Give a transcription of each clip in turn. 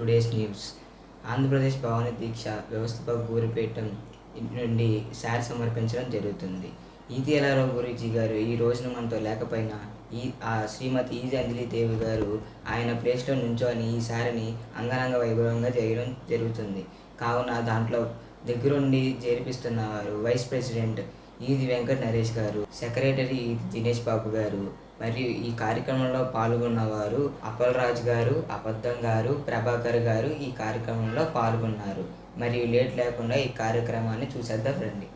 Today's news. Andhra Pradesh Bhavani దీక్ష వ్యవస్థపై గురిపీఠం నుండి శారీ సమర్పించడం జరుగుతుంది. ఈతేలారావు గురూజీ గారు ఈ రోజున మనతో లేకపోయినా శ్రీమతి ఈజీ అంజలి దేవి గారు ఆయన ప్లేస్లో నుంచొని ఈ శారీని అంగరంగ వైభవంగా చేయడం జరుగుతుంది. కావున దాంట్లో దగ్గరుండి జరిపిస్తున్నవారు వైస్ ప్రెసిడెంట్ ఈది వెంకట నరేష్ గారు, సెక్రటరీ దినేష్ బాబు గారు, మరియు ఈ కార్యక్రమంలో పాల్గొన్నవారు అప్పలరాజు గారు, అబద్ధం గారు, ప్రభాకర్ గారు ఈ కార్యక్రమంలో పాల్గొన్నారు. మరియు లేట్ లేకుండా ఈ కార్యక్రమాన్ని చూసేద్దాం రండి.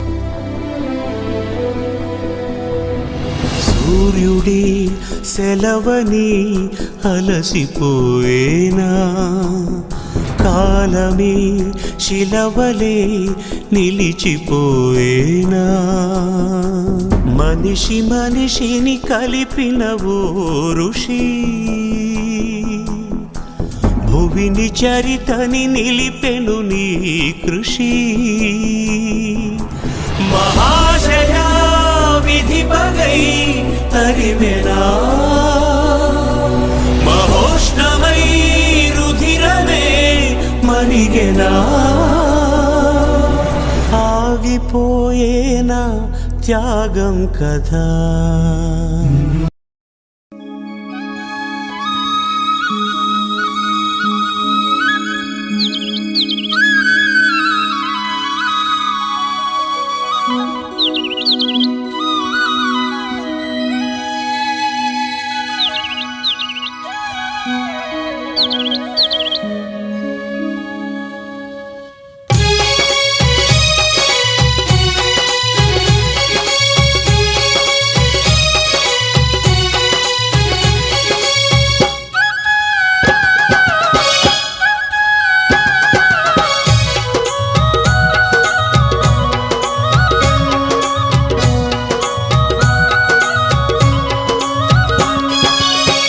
సూర్యుడి సెలవని అలసిపోయేనా, కాలమే శిలవలే నిలిచిపోయేనా, మనిషి మనిషిని కలిపిన ఓ ఋషి, భువిని చరితని నిలిపెను నీ కృషి. మహాశయ విధి పగై తరిమెనా, మహోష్ణమై రుధిరమే మరిగెనా, ఆగిపోయేనా త్యాగం కదా.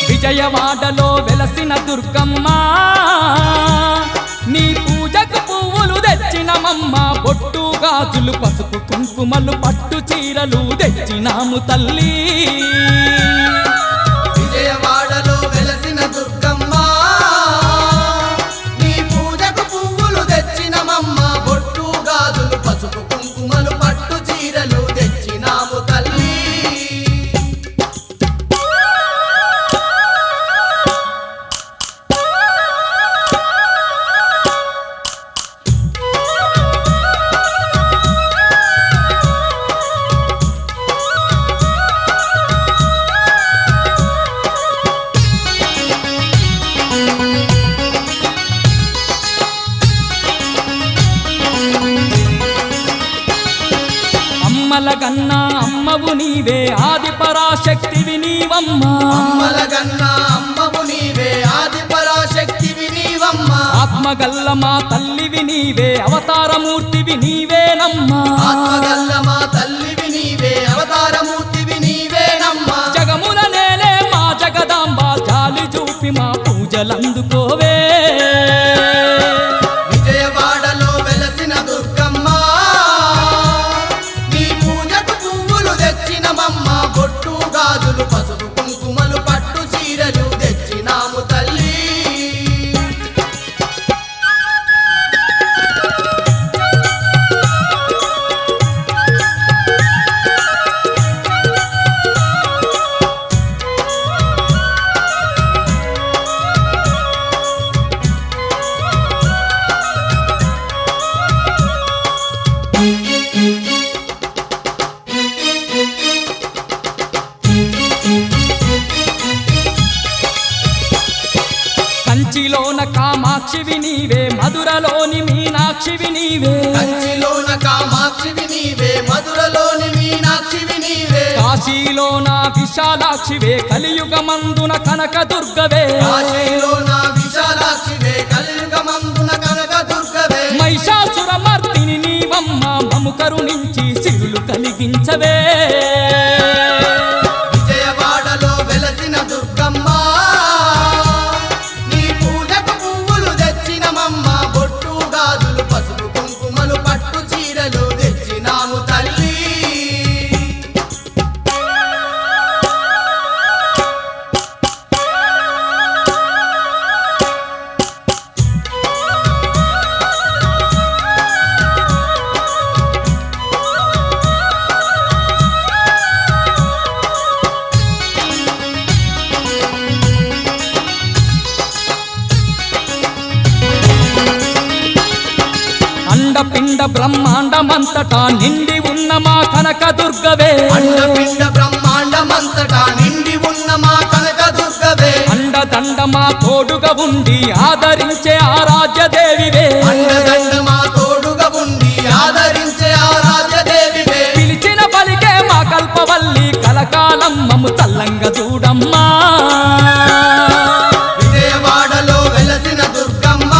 విజయవాడలో వెలసిన దుర్గమ్మ, నీ పూజకు పువ్వులు తెచ్చినమమ్మ, బొట్టు గాజులు పసుపు కుంకుమలు పట్టు చీరలు తెచ్చినాము తల్లి. విజయవాడలో వెలసిన దుర్గమ్మ, నీ పూజకు పువ్వులు తెచ్చినమమ్మ, బొట్టు గాజులు పసుపు కుంకుమలు పట్టు చీరలు తెచ్చినాము తల్లి. అమ్మలగన్నా అమ్మవు నీవే, ఆది పరాశక్తివి నీవమ్మా. అమ్మలగన్నా అమ్మవు నీవే, ఆది పరాశక్తివి నీవమ్మా. ఆత్మగల్ల మా తల్లివి నీవే, అవతారమూర్తివి నీవేనమ్మా. ఆత్మగల్ల మా తల్లివి నీవే, అవతారమూర్తివి నీవేనమ్మా. జగముల నేలే మా జగదాంబ, జాలి చూపి మా పూజలందుకోవే. విజయవాడలో వెలసిన దుర్గమ్మ, నీ పూజకు పువ్వులు తెచ్చినమమ్మ, బొట్టు గాజులు పసుపు కుంకుమలు పట్టు చీరలు తెచ్చినాము తల్లి. కంచిలోన కామాక్షివి నీవే, మధురలోని మీనాక్షివి నీవే. కంచిలోన కామాక్షివి నీవే, మధురలోని మీనాక్షివి నీవే. కాశీలోన విశాలాక్షివే, కలియుగమందున కనక దుర్గవే. కాశీలోన విశాలాక్షివే, కలియుగమందున కనక దుర్గవే. మహిషాసురమర్దిని నీవమ్మ, మము కరుణించి సిరులు కలిగించవే. విజయవాడలో వెలసిన దుర్గమ్మ, నీ పూజకు పువ్వులు తెచ్చినమమ్మ, బొట్టు గాజులు పసుపు కుంకుమలు పట్టు చీరలు తెచ్చినాము తల్లి. బ్రహ్మాండమంతటా నిండి ఉన్న మా కనకదుర్గవే అండపిండ బ్రహ్మాండమంతటా నిండి ఉన్న మా కనకదుర్గవే అండదండ మా తోడుగా ఉండి ఆదరించే ఆరాధ్యదేవివే అండదండ మా తోడుగా ఉండి ఆదరించే ఆరాధ్యదేవివే పిలిచిన పలికే మా కల్పవల్లి కలకాలం మము చల్లంగా చూడమ్మా విజయవాడలో వెలసిన దుర్గమ్మ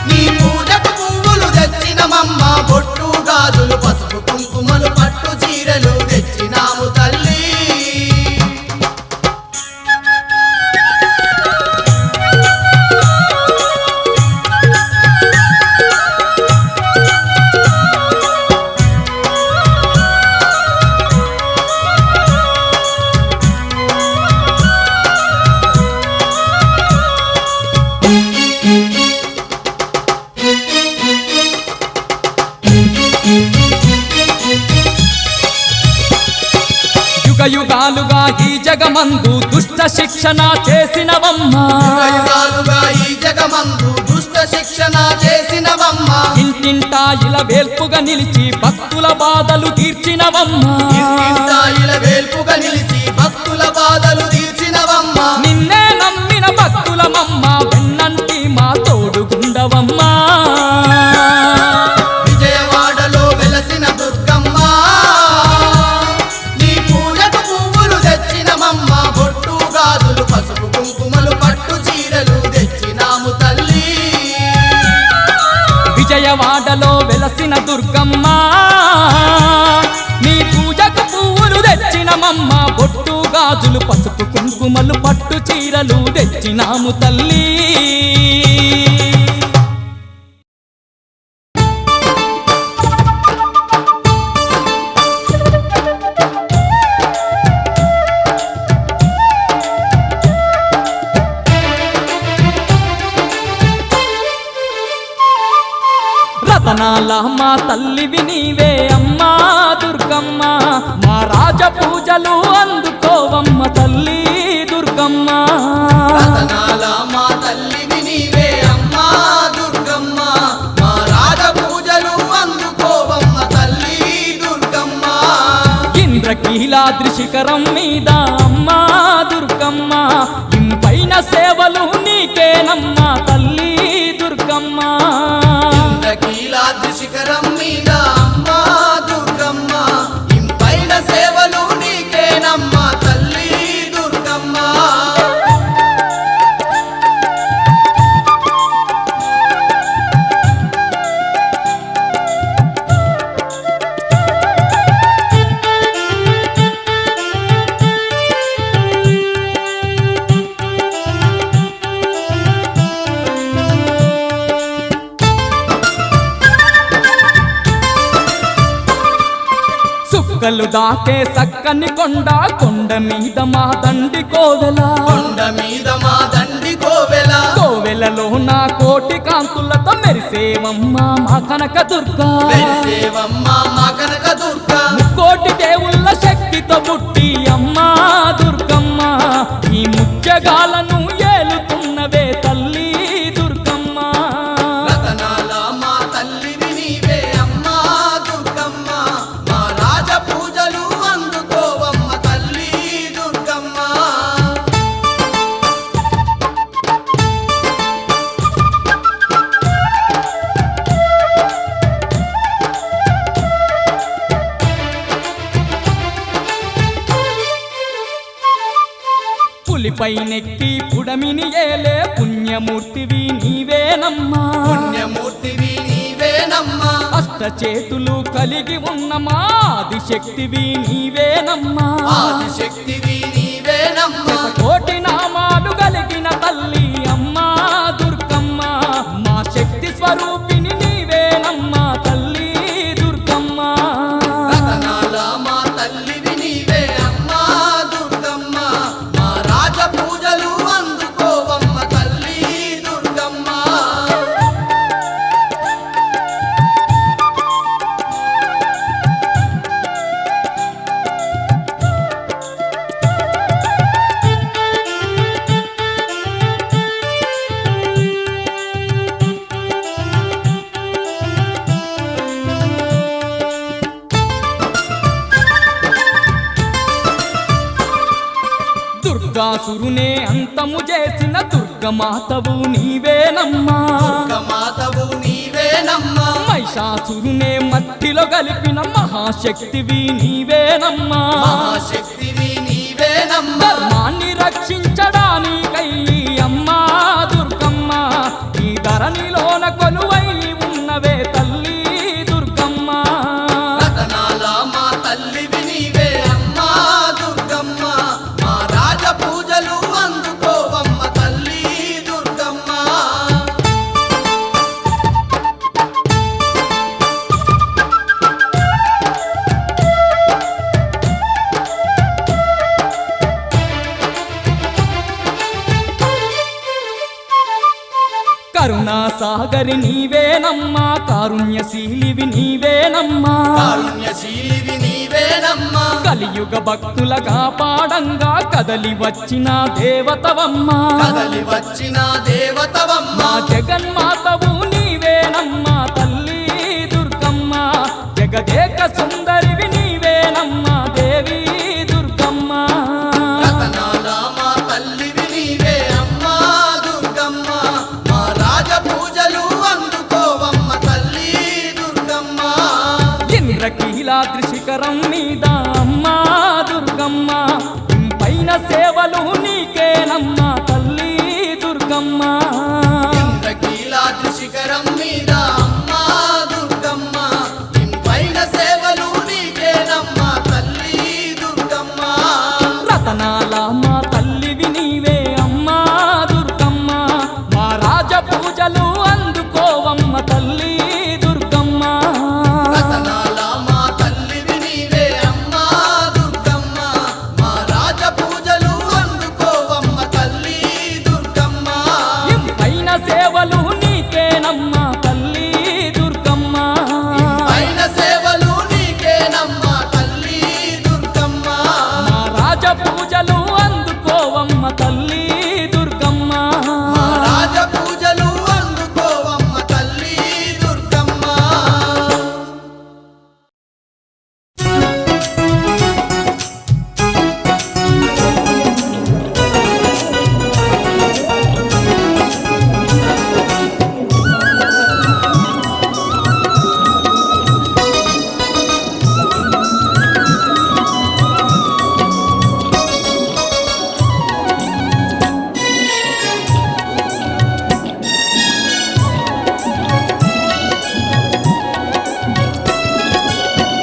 నీ పూజకు పువ్వులు తెచ్చినమమ్మ బొట్టు గాజులు పసుపు కుంకుమలు పట్టు చీరలు తెచ్చినాము తల్లి యుగాలుగా ఈ జగమందు దుష్ట శిక్షణ చేసినవమ్మా యుగాలుగా ఈ జగమందు దుష్ట శిక్షణ చేసినవమ్మ ఇంటింటా ఇలా వేల్పుగా నిలిచి భక్తుల బాధలు తీర్చినవమ్మా ఇంటింటాయిల వేల్పుగా నిలిచి భక్తుల బాధలు తీర్చినవమ్మ నిన్నే నమ్మిన భక్తులమమ్మ వెన్నంటి మా తోడుగుండవమ్మా విజయవాడలో వెలసిన దుర్గమ్మ నీ పూజకు పువ్వులు తెచ్చినమమ్మ బొట్టు గాజులు పసుపు కుంకుమలు పట్టు చీరలు తెచ్చినాము తల్లి విజయవాడలో వెలసిన దుర్గమ్మ నీ పూజకు పువ్వులు తెచ్చినమమ్మ బొట్టు గాజులు పసుపు కుంకుమలు పట్టు చీరలు తెచ్చినాము తల్లి రతనాల మా తల్లివి నీవే అమ్మా దుర్గమ్మ మా రాజ పూజలు అందుకోవమ్మ తల్లి దుర్గమ్మ రతనాల మా తల్లివి నీవే అమ్మా దుర్గమ్మ మా రాజ పూజలు అందుకోవమ్మ తల్లి దుర్గమ్మ ఇంద్రకీలాద్రి శిఖరం మీద అమ్మా దుర్గమ్మ ఇంపైన సేవలు నీకేనమ్మా తల్లి దుర్గమ్మ ఇంద్రకీలాద్రి శిఖరం మీద అమ్మా దుర్గమ్మ ఇంపైన సేవలు నీకేనమ్మా తల్లి దుర్గమ్మ సుక్కలు దాకే సక్కని కొండ మీద మా దండి కోవెల కొండ మీద మా దండి కోవెల కోవెలలో నా కోటి కాంతులతో మెరిసేవమ్మ మా కనక దుర్గా వెలిసేవమ్మ మా కనక దుర్గ కోటి దేవుళ్ళ శక్తితో పుట్టి అమ్మా దుర్గమ్మ ఈ ముత్యగాలను ఏలుతున్నవే తల్లి దుర్గమ్మ రతనాల మా తల్లివి నీవే అమ్మా దుర్గమ్మ మా రాజ పూజలు అందుకోవమ్మ తల్లి దుర్గమ్మ పులిపై నెక్కి పుడమిని ఏలే పుణ్యమూర్తివి నీవేనమ్మా పుణ్యమూర్తివి నీవేనమ్మా అష్ట చేతులు కలిగి ఉన్న మా ఆదిశక్తివి నీవేనమ్మా ఆదిశక్తివి నీవేనమ్మా కోటి నామాలు కలిగిన తల్లి అమ్మా దుర్గమ్మ మా శక్తి స్వరూపిణి నీవేనమ్మా తల్లి దుర్గమ్మ రతనాల మా తల్లివి నీవే అమ్మా దుర్గమ్మ మా రాజ పూజలు అందుకోవమ్మ తల్లి దుర్గమ్మ బట్టుగాసురునే అంతము చేసిన దుర్గమాతవు నీవేనమ్మా మాతవు నీవేనమ్మా మహిషాసురునే మట్టిలో కలిపిన మహాశక్తివి నీవేనమ్మా మహాశక్తివి నీవేనమ్మా ధర్మాన్ని రక్షించడానికై అమ్మా దుర్గమ్మ ఈ ధరణిలోన కొలువై ఉన్నవే తల్లి దుర్గమ్మ రతనాల మా తల్లివి నీవే అమ్మా దుర్గమ్మ మా రాజ పూజలు అందుకోవమ్మ తల్లి దుర్గమ్మ కరుణా సాగరి నీవేనమ్మా కారుణ్యశీలివి నీవేనమ్మా కారుణ్యశీలివి నీవేనమ్మా కలియుగ భక్తుల కాపాడంగా కదలి వచ్చిన దేవతవమ్మా కదలి వచ్చిన దేవతవమ్మ మా జగన్మాతవు నీవేనమ్మా తల్లి దుర్గమ్మ జగదేక సుందరివి నీవేనమ్మా దేవి దుర్గమ్మ రతనాల మా తల్లివి నీవే అమ్మా దుర్గమ్మ మా రాజ పూజలు అందుకోవమ్మ తల్లి దుర్గమ్మ ఇంద్రకీలాద్రి శిఖరం మీద అమ్మా దుర్గమ్మ పైన సేవలు నీకేనమ్మా తల్లి దుర్గమ్మ ఇంద్రకీలాద్రి శిఖరం మీద అమ్మా దుర్గమ్మ పైన సేవలు నీకేనమ్మా తల్లి దుర్గమ్మ రతనాల మా తల్లివి నీవే అమ్మా దుర్గమ్మ మా రాజ పూజలు అందుకోవమ్మ తల్లి దుర్గమ్మ రతనాల మా తల్లివి నీవే అమ్మా దుర్గమ్మ మా రాజ పూజలు అందుకోవమ్మ తల్లి దుర్గమ్మ పైన సేవలు నీకేనమ్మా తల్లి దుర్గమ్మ పైన సేవలు నీకేనమ్మా తల్లి దుర్గమ్మ మా రాజ పూజలు అందుకోవమ్మ తల్లి దుర్గమ్మ మా రాజ పూజలు అందుకోవమ్మ తల్లి దుర్గమ్మ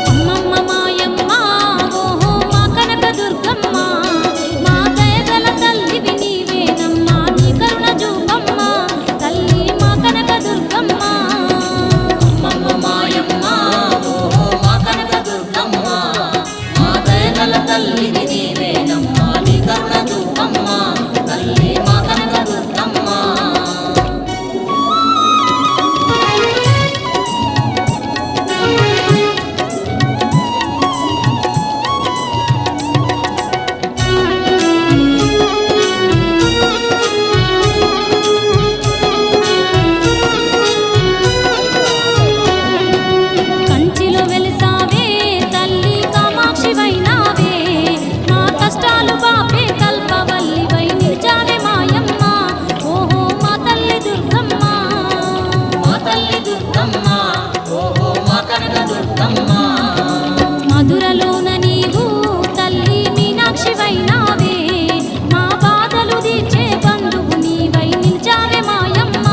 అమ్మమ్మ మాయమ్మ ఓహో మా కనక దుర్గమ్మ మా దయగల తల్లివి నీవేనమ్మా నీ కరుణ చూపమ్మ తల్లి మా కనక దుర్గమ్మ అమ్మమ్మ మాయమ్మ ఓహో మా కనక దుర్గమ్మ మా దయగల తల్లివి నీవేనమ్మా నీ కరుణ చూపమ్మ తల్లి మా కనక దుర్గమ్మ కంచిలో వెలిసావే తల్లి కామాక్షివైనావే మా కష్టాలు బాపే కల్పవల్లివై నిలిచావే మాయమ్మ ఓహో మా తల్లి దుర్గమ్మ మా తల్లి దుర్గమ్మ ఓహో మా కనక దుర్గమ్మ మధురలోన నీవు తల్లి మీనాక్షివైనావే మా బాధలు తీర్చే బంధువు నీవై నిలిచావే మాయమ్మ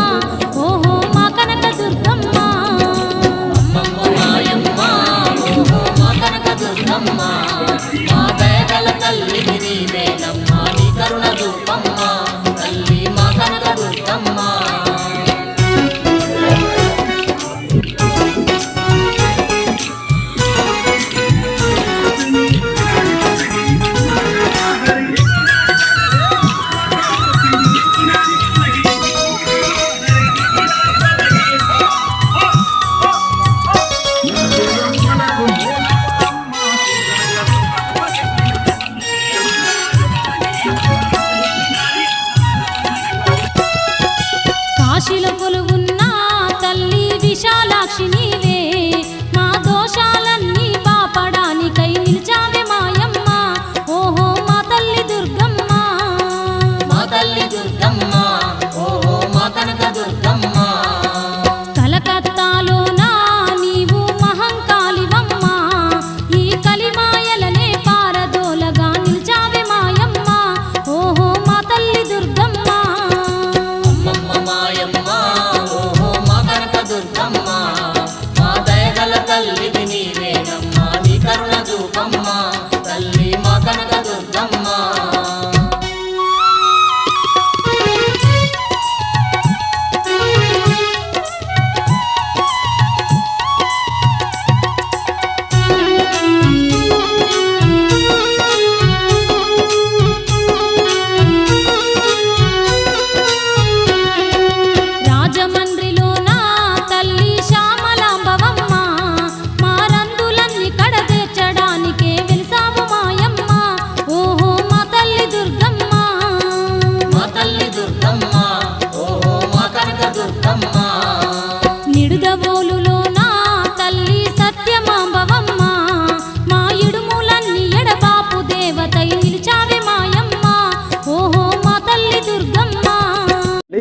ఓహో మా కనక దుర్గమ్మ మాయమ్మ ఓహో మా కనక దుర్గమ్మ మా దయగల తల్లివి నీవేనమ్మా నీ కరుణ రూపమ్మ తల్లి మా కనక దుర్గమ్మ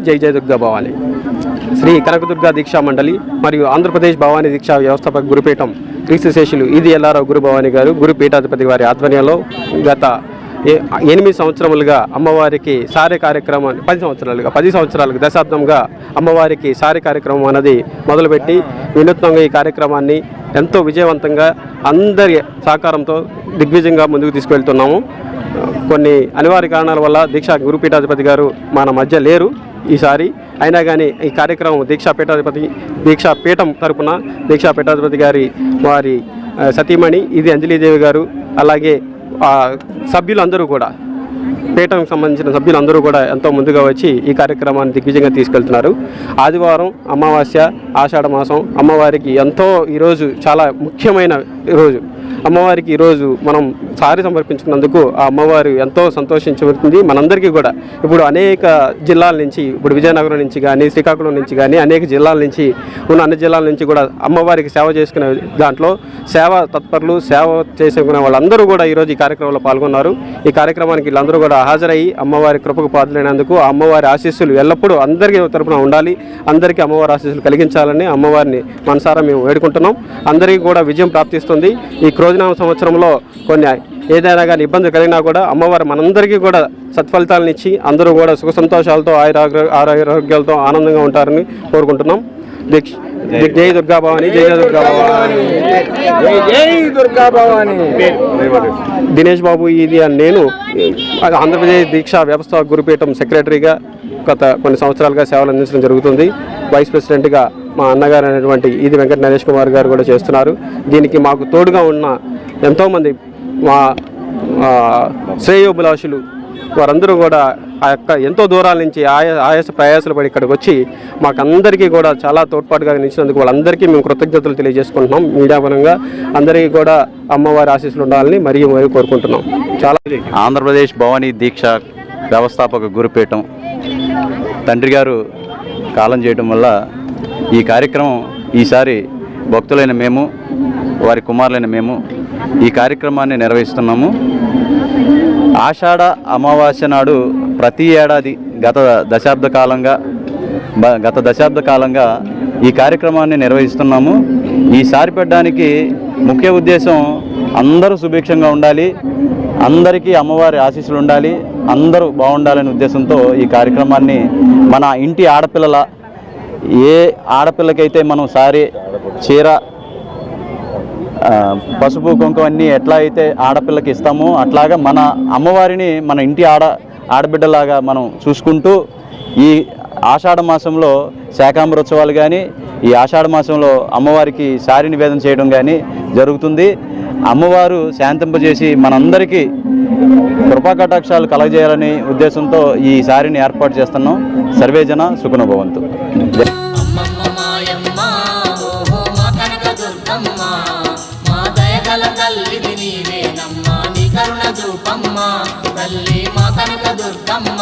జై జయ దుర్గా భవాని. శ్రీ కనకదుర్గా దీక్షా మండలి మరియు ఆంధ్రప్రదేశ్ భవానీ దీక్షా వ్యవస్థాపక గురుపీఠం క్రీస్తుశేషులు ఈది ఎల్లారావు గురు భవాని గారు గురు పీఠాధిపతి వారి ఆధ్వర్యంలో గత 8 సంవత్సరములుగా అమ్మవారికి సారే కార్యక్రమాన్ని 10 సంవత్సరాలుగా దశాబ్దంగా అమ్మవారికి సారే కార్యక్రమం అనేది మొదలుపెట్టి వినూత్నంగా ఈ కార్యక్రమాన్ని ఎంతో విజయవంతంగా అందరి సహకారంతో దిగ్విజయంగా ముందుకు తీసుకువెళ్తున్నాము. కొన్ని అనివార్య కారణాల వల్ల దీక్షా గురుపీఠాధిపతి గారు మన మధ్య లేరు ఈసారి. అయినా కానీ ఈ కార్యక్రమం దీక్షా పీఠం తరపున దీక్షా పీఠాధిపతి గారి వారి సతీమణి ఇది అంజలీదేవి గారు, అలాగే సభ్యులందరూ కూడా పీఠంకి సంబంధించిన సభ్యులందరూ కూడా ఎంతో ముందుగా వచ్చి ఈ కార్యక్రమాన్ని దిగ్విజయంగా తీసుకెళ్తున్నారు. ఆదివారం అమావాస్య ఆషాఢ మాసం అమ్మవారికి ఎంతో ఈరోజు చాలా ముఖ్యమైన రోజు. అమ్మవారికి ఈరోజు మనం సారి సమర్పించుకున్నందుకు ఆ అమ్మవారు ఎంతో సంతోషించబడుతుంది. మనందరికీ కూడా ఇప్పుడు అనేక జిల్లాల నుంచి, ఇప్పుడు విజయనగరం నుంచి కానీ శ్రీకాకుళం నుంచి కానీ అనేక జిల్లాల నుంచి ఉన్న అన్ని జిల్లాల నుంచి కూడా అమ్మవారికి సేవ చేసుకునే దాంట్లో సేవ తత్పరులు సేవ చేసుకునే వాళ్ళందరూ కూడా ఈరోజు ఈ కార్యక్రమంలో పాల్గొన్నారు. ఈ కార్యక్రమానికి వీళ్ళందరూ కూడా హాజరయ్యి అమ్మవారి కృపకు పాత్రులైనందుకు ఆ అమ్మవారి ఆశీస్సులు ఎల్లప్పుడూ అందరికీ తరపున ఉండాలి, అందరికీ అమ్మవారి ఆశీస్సులు కలిగించాలని అమ్మవారిని మనసారా మేము వేడుకుంటున్నాం. అందరికీ కూడా విజయం ప్రాప్తిస్తుంది. ఈ క్రోజనామ సంవత్సరంలో కొన్ని ఏదైనా కానీ ఇబ్బందులు కలిగినా కూడా అమ్మవారు మనందరికీ కూడా సత్ఫలితాలను ఇచ్చి అందరూ కూడా సుఖ సంతోషాలతో ఆరోగ్యాలతో ఆనందంగా ఉంటారని కోరుకుంటున్నాం. జై దుర్గా భవాని, జై జయ దుర్గా భవాని, జై దుర్గా భవాని. దినేష్ బాబు ఇది అని నేను ఆంధ్రప్రదేశ్ దీక్షా వ్యవస్థాపక గురుపీఠం సెక్రటరీగా గత కొన్ని సంవత్సరాలుగా సేవలు అందించడం జరుగుతుంది. వైస్ ప్రెసిడెంట్గా మా అన్నగారు అయినటువంటి ఈది వెంకట నరేష్ కుమార్ గారు కూడా చేస్తున్నారు. దీనికి మాకు తోడుగా ఉన్న ఎంతోమంది మా శ్రేయోభిలాషులు వారందరూ కూడా ఆ యొక్క ఎంతో దూరాల నుంచి ఆయాస ప్రయాసాలు పడి ఇక్కడికి వచ్చి మాకందరికీ కూడా చాలా తోడ్పాటుగా నిలిచినందుకు వాళ్ళందరికీ మేము కృతజ్ఞతలు తెలియజేసుకుంటున్నాం. మీడియా పరంగా అందరికీ కూడా అమ్మవారి ఆశీస్సులు ఉండాలని మరియు కోరుకుంటున్నాం. చాలా ఆంధ్రప్రదేశ్ భవానీ దీక్ష వ్యవస్థాపక గురుపీఠం తండ్రి గారు కాలం చేయడం వల్ల ఈ కార్యక్రమం ఈసారి భక్తులైన మేము వారి కుమారులైన మేము ఈ కార్యక్రమాన్ని నిర్వహిస్తున్నాము. ఆషాఢ అమావాస్య నాడు ప్రతి ఏడాది గత దశాబ్ద కాలంగా ఈ కార్యక్రమాన్ని నిర్వహిస్తున్నాము. ఈసారి పెట్టడానికి ముఖ్య ఉద్దేశం అందరూ సుభిక్షంగా ఉండాలి, అందరికీ అమ్మవారి ఆశీస్సులు ఉండాలి, అందరూ బాగుండాలనే ఉద్దేశంతో ఈ కార్యక్రమాన్ని మన ఇంటి ఆడపిల్లల ఏ ఆడపిల్లకైతే మనం సారీ చీర పసుపు కుంకుమ అన్నీ ఎట్లా అయితే ఆడపిల్లకి ఇస్తామో అట్లాగా మన అమ్మవారిని మన ఇంటి ఆడబిడ్డలాగా మనం చూసుకుంటూ ఈ ఆషాఢ మాసంలో శాకాంబరోత్సవాలు కానీ ఈ ఆషాఢ మాసంలో అమ్మవారికి సారీ నివేదన చేయడం కానీ జరుగుతుంది. అమ్మవారు శాంతింపజేసి మనందరికీ కృపాకటాక్షాలు కలగజేయాలనే ఉద్దేశంతో ఈ సారీని ఏర్పాటు చేస్తున్నాం. సర్వేజన సుఖనో భవంతు. తల్లి మా కనక దుర్గమ్మ.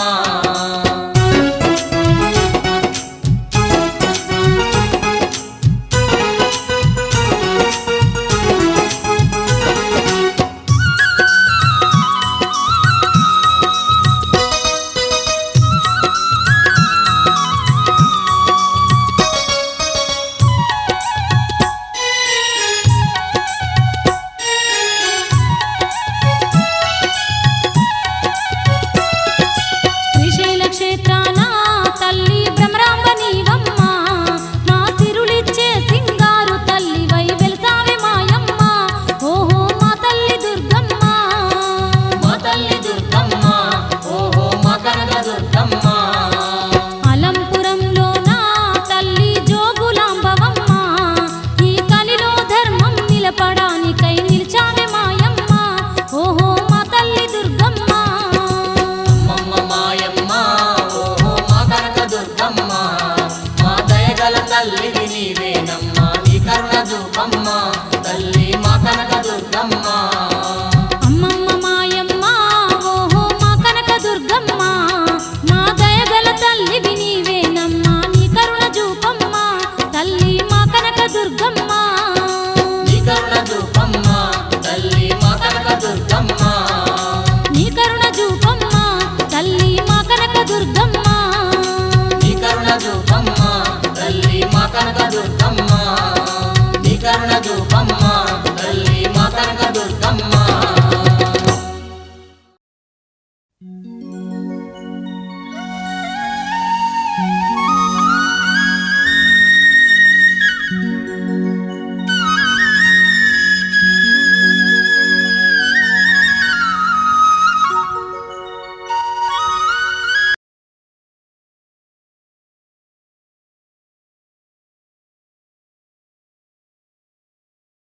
దుర్గమ్మ నీ కరుణ